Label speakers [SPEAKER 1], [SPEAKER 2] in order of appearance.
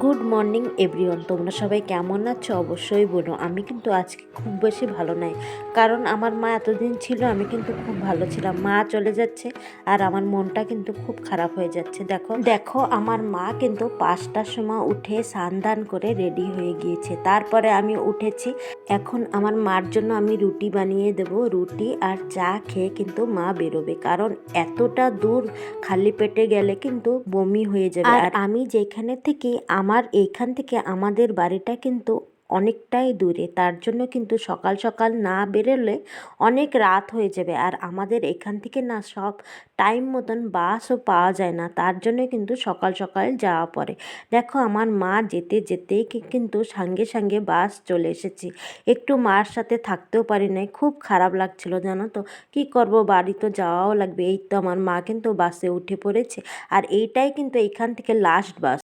[SPEAKER 1] Good morning everyone, তোমরা সবাই কেমন আছো অবশ্যই বলো। আমি কিন্তু আজকে খুব বেশি ভালো নাই, কারণ আমার মা এতদিন ছিল আমি কিন্তু খুব ভালো ছিলাম। মা চলে যাচ্ছে আর আমার মনটা কিন্তু খুব খারাপ হয়ে যাচ্ছে। দেখো দেখো আমার মা কিন্তু 5টার সময় উঠে স্নান দান করে রেডি হয়ে গিয়েছে। তারপরে আমি উঠেছি। এখন আমার মার জন্য আমি রুটি বানিয়ে দেব। রুটি আর চা খেয়ে কিন্তু মা বেরোবে, কারণ এতটা দূর খালি পেটে গেলে কিন্তু বমি হয়ে যাবে। আর আমি যেখানে থেকে আমার এইখান থেকে আমাদের বাড়িটা কিন্তু অনেকটাই দূরে, তার জন্য কিন্তু সকাল সকাল না বেরোলে অনেক রাত হয়ে যাবে। আর আমাদের এখান থেকে না সব টাইম মতন বাসও পাওয়া যায় না, তার জন্য কিন্তু সকাল সকাল যাওয়া পড়ে। দেখো আমার মা যেতে যেতেই কিন্তু সঙ্গে সঙ্গে বাস চলে এসেছি। একটু মার সাথে থাকতেও পারি নাই, খুব খারাপ লাগছিল জানো তো। কি করব, বাড়ি তো যাওয়াও লাগবে। এই তো আমার মা কিন্তু বাসে উঠে পড়েছে, আর এইটাই কিন্তু এইখান থেকে লাস্ট বাস।